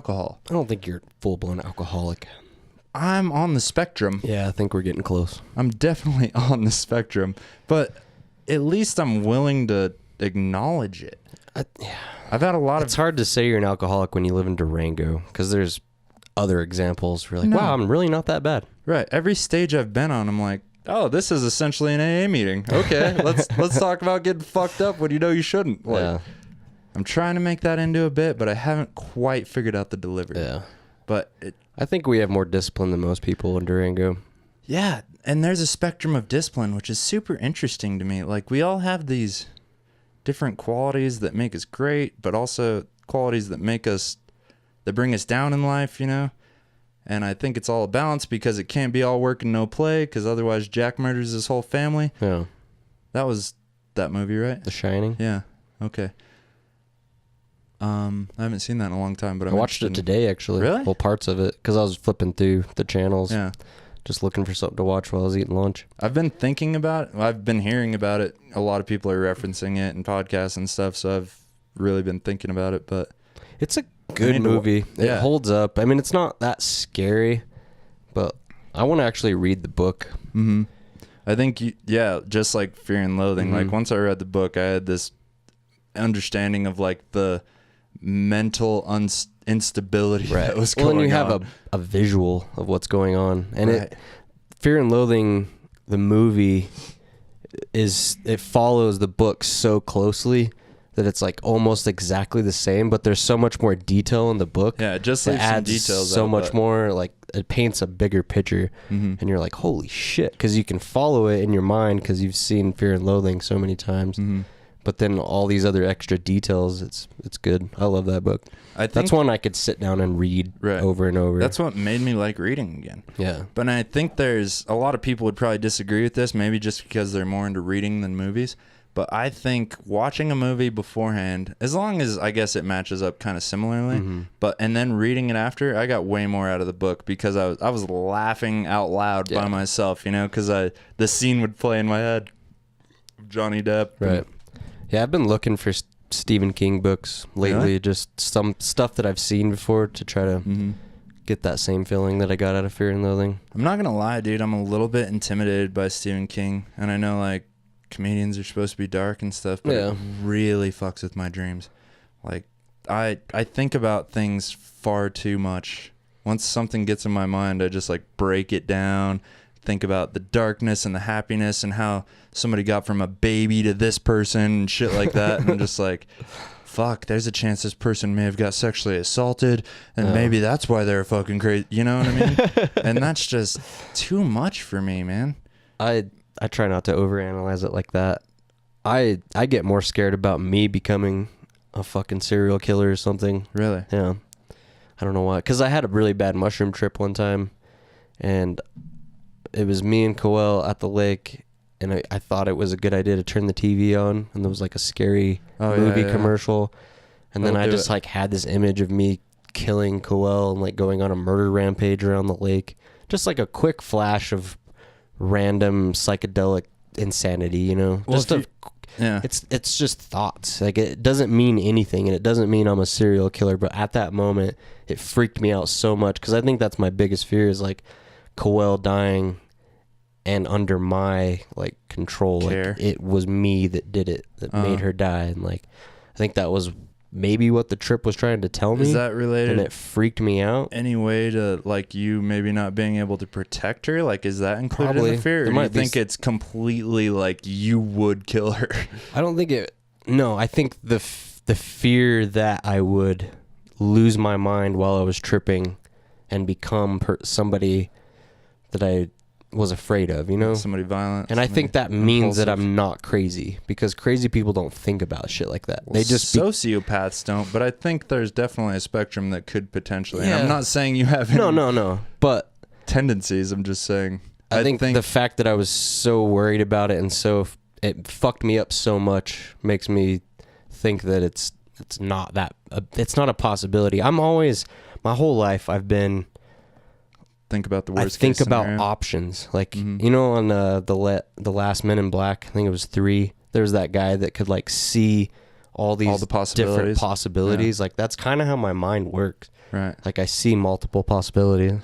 alcohol. I don't think you're full-blown alcoholic. I'm on the spectrum. Yeah, I think we're getting close. I'm definitely on the spectrum, but at least I'm willing to acknowledge it. I've had a lot It's hard to say you're an alcoholic when you live in Durango, because there's other examples where you're like, wow, I'm really not that bad. Right. Every stage I've been on, I'm like, oh, this is essentially an AA meeting. Okay, let's talk about getting fucked up when you know you shouldn't. Like, Yeah. I'm trying to make that into a bit, but I haven't quite figured out the delivery. Yeah. But I think we have more discipline than most people in Durango. yeah, and there's a spectrum of discipline, which is super interesting to me. Like, we all have these different qualities that make us great, but also qualities that bring us down in life, you know? And I think it's all a balance, because it can't be all work and no play, because otherwise Jack murders his whole family. Yeah. That was that movie, right? The Shining? Yeah. Okay. I haven't seen that in a long time, but I watched it today, actually. Really? Well, parts of it, because I was flipping through the channels. Yeah. Just looking for something to watch while I was eating lunch. I've been thinking about it. I've been hearing about it. A lot of people are referencing it in podcasts and stuff, so I've really been thinking about it, but It's a good movie. Yeah. It holds up. I mean, it's not that scary, but I want to actually read the book. Mm-hmm. I think, just like Fear and Loathing, like once I read the book, I had this understanding of like the mental instability that was going on. Well, and you have a visual of what's going on. And Fear and Loathing, the movie, it follows the book so closely that it's like almost exactly the same, but there's so much more detail in the book. Yeah, it just it leaves adds some details so out, much but more, like it paints a bigger picture, and you're like, holy shit, because you can follow it in your mind because you've seen Fear and Loathing so many times. But then all these other extra details, it's good. I love that book. That's one I could sit down and read over and over. That's what made me like reading again. Yeah. But I think there's a lot of people would probably disagree with this, maybe just because they're more into reading than movies. But I think watching a movie beforehand, as long as I guess it matches up kind of similarly, and then reading it after, I got way more out of the book because I was laughing out loud by myself, you know, because the scene would play in my head. Johnny Depp. Right. Yeah, I've been looking for Stephen King books lately, Really? just some stuff that I've seen before to try to get that same feeling that I got out of Fear and Loathing. I'm not going to lie, dude. I'm a little bit intimidated by Stephen King. And I know, like, comedians are supposed to be dark and stuff, but it really fucks with my dreams. Like, I think about things far too much. Once something gets in my mind, I just, like, break it down, think about the darkness and the happiness and how somebody got from a baby to this person and shit like that. And I'm just like, fuck, there's a chance this person may have got sexually assaulted and maybe that's why they're fucking crazy. You know what I mean? And that's just too much for me, man. I try not to overanalyze it like that. I get more scared about me becoming a fucking serial killer or something. Really? Yeah. I don't know why. Because I had a really bad mushroom trip one time, and it was me and Coel at the lake, and I thought it was a good idea to turn the TV on, and there was like a scary movie commercial, and then I just like had this image of me killing Coel and like going on a murder rampage around the lake. Just like a quick flash of random psychedelic insanity, you know? Well, it's just thoughts. Like, it doesn't mean anything, and it doesn't mean I'm a serial killer, but at that moment it freaked me out so much, because I think that's my biggest fear, is like Coel dying and under my like control. Like, it was me that did it, that made her die. And like, I think that was maybe what the trip was trying to tell me. Is that related? And it freaked me out. Any way to like you maybe not being able to protect her? Like, is that included in the fear? Or do you think it's completely like you would kill her? I don't think it. No, I think the fear that I would lose my mind while I was tripping and become somebody that I was afraid of, you know? Somebody violent. And I think that means that I'm not crazy, because crazy people don't think about shit like that. Well, they just sociopaths don't, but I think there's definitely a spectrum that could potentially. And I'm not saying you have any no. But tendencies. I'm just saying. I think the fact that I was so worried about it and so it fucked me up so much makes me think that it's not a possibility. I'm always, my whole life I've been. Think about the worst. I think about options, like you know, on the last Men in Black, I think it was 3. There was that guy that could like see all these the different possibilities. Like that's kind of how my mind works. Right. Like I see multiple possibilities.